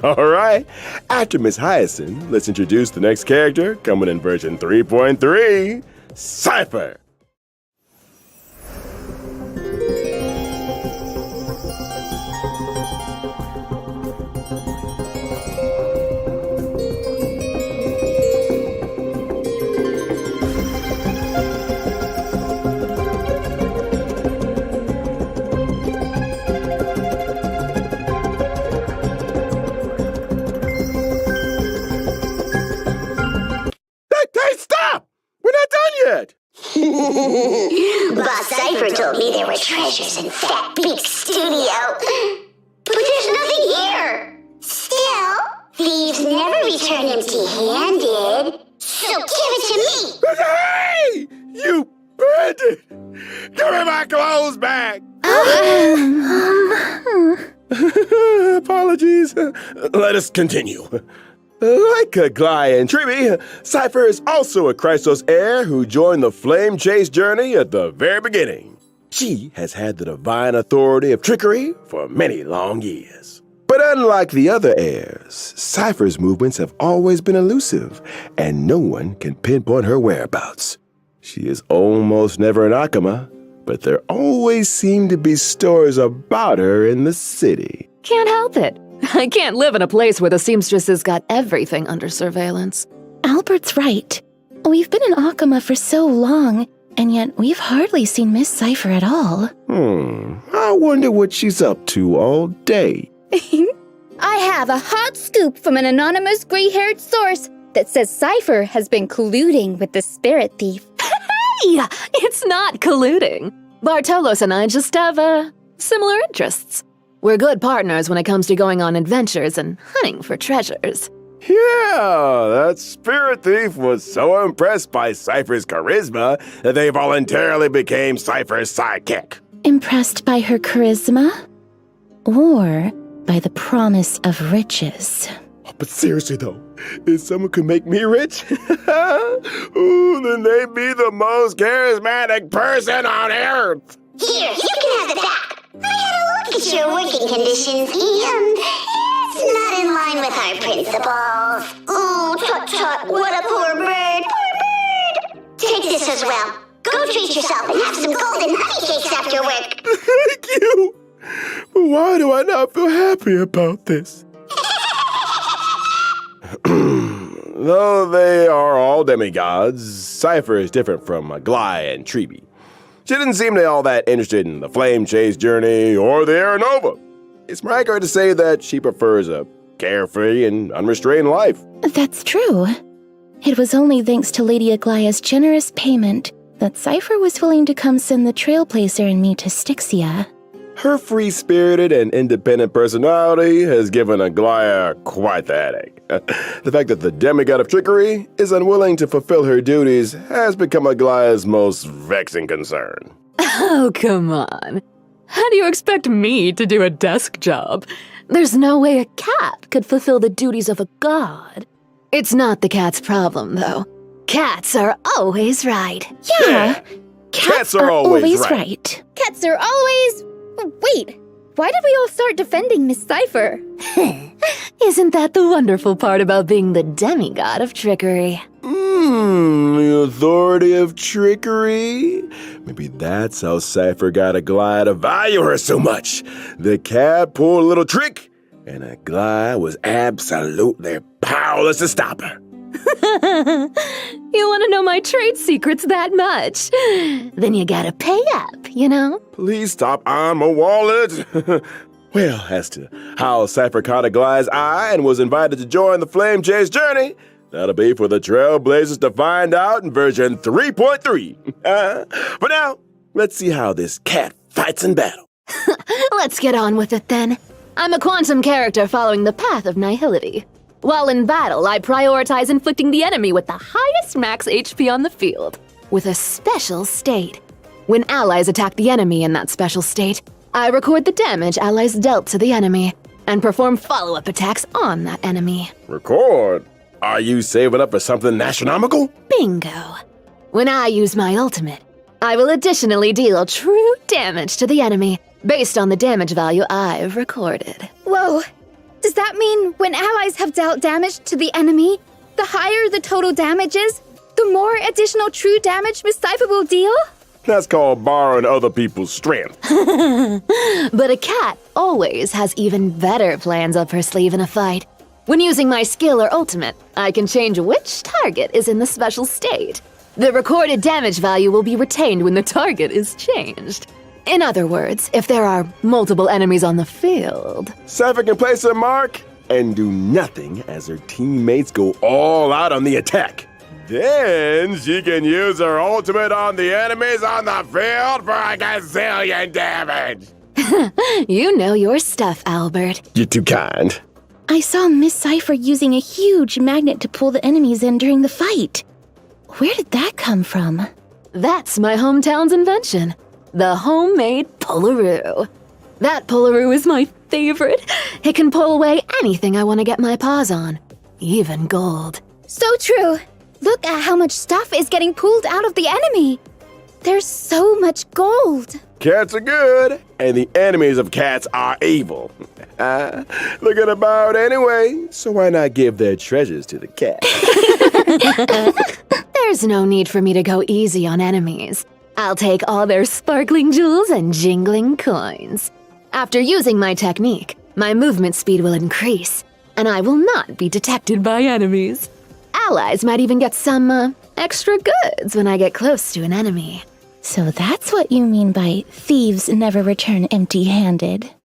All right. After Miss Hyacinth, let's introduce the next character coming in version 3.3, Cipher. Hey, stop! We're not done yet! Boss Cipher told me there were treasures in Fat Beak's studio. But there's nothing here. Still, thieves never return empty-handed. So give it to me. Hey! You bandit! Give me my clothes back! Apologies. Let us continue. Like Glye and Triby, Cipher is also a Chrysos heir who joined the flame chase journey at the very beginning. She has had the divine authority of trickery for many long years. But unlike the other heirs, Cipher's movements have always been elusive, and no one can pinpoint her whereabouts. She is almost never in Akama, but there always seem to be stories about her in the city. Can't help it. I can't live in a place where the seamstress has got everything under surveillance. Albert's right. We've been in Akama for so long, and yet we've hardly seen Miss Cipher at all. I wonder what she's up to all day. I have a hot scoop from an anonymous gray-haired source that says Cipher has been colluding with the spirit thief. Hey! It's not colluding. Bartolos and I just have, similar interests. We're good partners when it comes to going on adventures and hunting for treasures. Yeah, that spirit thief was so impressed by Cipher's charisma that they voluntarily became Cipher's sidekick. Impressed by her charisma? Or by the promise of riches? But seriously though, if someone could make me rich, ooh, then they'd be the most charismatic person on earth. Here, you can have it back. I had a look at your working conditions, and it's not in line with our principles. Ooh, tut-tut, what a poor bird, poor bird. Take this as well. Go treat yourself and have some golden honey cakes after work. Thank you. But why do I not feel happy about this? Though they are all demigods, Cipher is different from Glye and Triby. She didn't seem to be all that interested in the flame chase journey or the Aeronova. It's more accurate to say that she prefers a carefree and unrestrained life. That's true. It was only thanks to Lady Aglaya's generous payment that Cipher was willing to come send the Trailblazer and me to Styxia. Her free-spirited and independent personality has given Aglaya quite the headache. The fact that the demigod of trickery is unwilling to fulfill her duties has become Aglaya's most vexing concern. Oh, come on. How do you expect me to do a desk job? There's no way a cat could fulfill the duties of a god. It's not the cat's problem, though. Cats are always right. Yeah, cats are always right. Cats are always... Wait, why did we all start defending Miss Cipher? Isn't that the wonderful part about being the demigod of trickery? The authority of trickery? Maybe that's how Cipher got Aglaya to value her so much. The cat pulled a little trick, and Aglaya was absolutely powerless to stop her. You want to know my trade secrets that much? Then you gotta pay up, you know? Please stop, I'm a wallet. Well, as to how Cipher caught Aglaya's eye and was invited to join the Flame Chase journey, that'll be for the Trailblazers to find out in version 3.3. For now, let's see how this cat fights in battle. Let's get on with it then. I'm a quantum character following the path of nihility. While in battle, I prioritize inflicting the enemy with the highest max HP on the field, with a special state. When allies attack the enemy in that special state, I record the damage allies dealt to the enemy, and perform follow-up attacks on that enemy. Record? Are you saving up for something astronomical? Bingo. When I use my ultimate, I will additionally deal true damage to the enemy, based on the damage value I've recorded. Whoa, Does that mean when allies have dealt damage to the enemy, the higher the total damage is, the more additional true damage Miss Cipher will deal? That's called borrowing other people's strength. But a cat always has even better plans up her sleeve in a fight. When using my skill or ultimate, I can change which target is in the special state. The recorded damage value will be retained when the target is changed. In other words, if there are multiple enemies on the field... Cipher can place a mark and do nothing as her teammates go all out on the attack. Then she can use her ultimate on the enemies on the field for a gazillion damage. You know your stuff, Albert. You're too kind. I saw Miss Cipher using a huge magnet to pull the enemies in during the fight. Where did that come from? That's my hometown's invention. The homemade Pullaroo. That Pullaroo is my favorite. It can pull away anything I want to get my paws on. Even gold. So true. Look at how much stuff is getting pulled out of the enemy. There's so much gold. Cats are good, and the enemies of cats are evil. Looking about anyway, so why not give their treasures to the cat? There's no need for me to go easy on enemies. I'll take all their sparkling jewels and jingling coins. After using my technique, my movement speed will increase, and I will not be detected by enemies. Allies might even get some, extra goods when I get close to an enemy. So that's what you mean by thieves never return empty-handed.